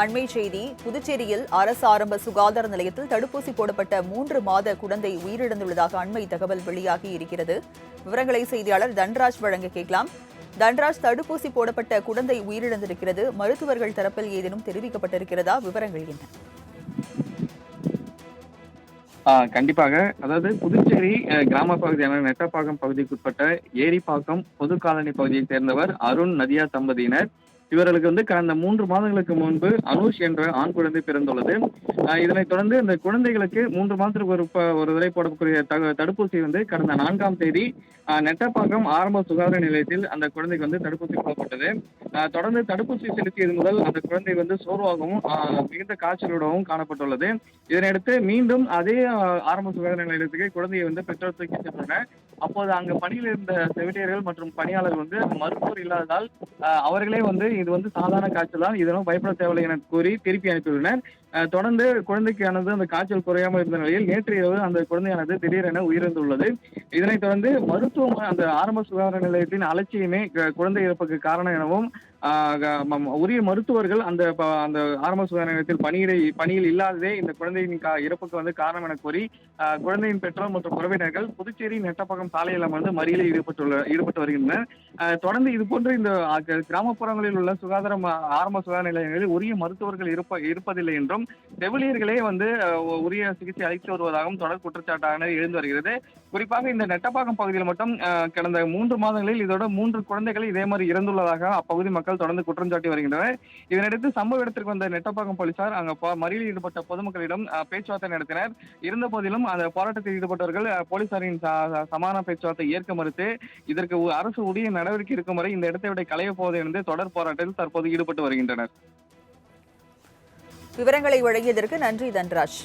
அண்மை செய்தி புதுச்சேரியில் அரசு ஆரம்ப சுகாதார நிலையத்தில் தடுப்பூசி போடப்பட்ட 3 மாத குழந்தை உயிரிழந்துள்ளதாக அண்மை தகவல் வெளியாகி இருக்கிறது. விவரங்களை செய்தியாளர் தன்ராஜ் வழங்க கேட்கலாம். தன்ராஜ், தடுப்பூசி போடப்பட்ட குழந்தை உயிரிழந்திருக்கிறது. மருத்துவர்கள் தரப்பில் ஏதேனும் தெரிவிக்கப்பட்டிருக்கிறதா? விவரங்கள் என்ன? கண்டிப்பாக. அதாவது புதுச்சேரி கிராம பகுதியான நெட்டப்பாக்கம் பகுதிக்குட்பட்ட ஏரிப்பாக்கம் பொது காலனி பகுதியை சேர்ந்தவர் அருண் நதியா தம்பதியினர். இவர்களுக்கு கடந்த 3 மாதங்களுக்கு முன்பு அனுஷ் என்ற ஆண் குழந்தை பிறந்துள்ளது. இதனைத் தொடர்ந்து இந்த குழந்தைகளுக்கு 3 மாதத்திற்கு ஒரு தடவை போடக்கூடிய தடுப்பூசி கடந்த 4ஆம் தேதி நெட்டப்பாக்கம் ஆரம்ப சுகாதார நிலையத்தில் அந்த குழந்தைக்கு தடுப்பூசி போடப்பட்டது. தொடர்ந்து தடுப்பூசி செலுத்தியது முதல் அந்த குழந்தை சோர்வாகவும் மிகுந்த காய்ச்சலுடவும் காணப்பட்டுள்ளது. இதனையடுத்து மீண்டும் அதே ஆரம்ப சுகாதார நிலையத்துக்கு குழந்தையை பெற்றோர் தூக்கி சென்றனர். அப்போது அங்கு பணியில் இருந்த செவிலியர்கள் மற்றும் பணியாளர்கள் மருத்துவர் இல்லாததால் அவர்களே இது சாதாரண காய்ச்சல் தான், இதெல்லாம் பயப்பட தேவையில்லை என கூறி திருப்பி அனுப்பியுள்ளனர். தொடர்ந்து குழந்தைக்கானது அந்த காய்ச்சல் குறையாமல் இருந்த நிலையில் நேற்று இரவு அந்த குழந்தையானது திடீரென உயிரிழந்துள்ளது. இதனைத் தொடர்ந்து மருத்துவம் அந்த ஆரம்ப சுகாதார நிலையத்தின் அலட்சியமே குழந்தை இறப்புக்கு காரணம் எனவும் உரிய மருத்துவர்கள் அந்த ஆரம்ப சுகாதார நிலையத்தில் பணியில் இல்லாததே இந்த குழந்தையின் இறப்புக்கு காரணம் என கூறி குழந்தையின் பெற்றோர் மற்றும் உறவினர்கள் புதுச்சேரி நெட்டப்பாக்கம் சாலையில் மறியலில் ஈடுபட்டு வருகின்றனர். தொடர்ந்து இது போன்ற இந்த கிராமப்புறங்களில் உள்ள ஆரம்ப சுகாதார நிலையங்களில் உரிய மருத்துவர்கள் இருப்பதில்லை என்றும் செவிலியர்களே உரிய சிகிச்சை அளித்து வருவதாகவும் தொடர் குற்றச்சாட்டாக எழுந்து வருகிறது. குறிப்பாக இந்த நெட்டப்பாக்கம் பகுதியில் மட்டும் கடந்த 3 மாதங்களில் இதோட 3 குழந்தைகள் இதே மாதிரி இறந்துள்ளதாக அப்பகுதி மக்கள் தொடர்ந்து குற்றம் சாட்டி வருகின்றனர். இதனையடுத்து சம்பவ இடத்திற்கு வந்த நெட்டப்பாக்கம் போலீசார் அங்கு மறியலில் ஈடுபட்ட பொதுமக்களிடம் பேச்சுவார்த்தை நடத்தினர். இருந்த போதிலும் அந்த போராட்டத்தில் ஈடுபட்டவர்கள் போலீசாரின் சமாதான பேச்சுவார்த்தை ஏற்க மறுத்து இதற்கு அரசு உரிய நடவடிக்கை இருக்கும் வரை இந்த இடத்தை விட களைய போவதை என்று தொடர் போராட்டத்தில் தற்போது ஈடுபட்டு வருகின்றனர். விவரங்களை வழங்கியதற்கு நன்றி தன்ராஜ்.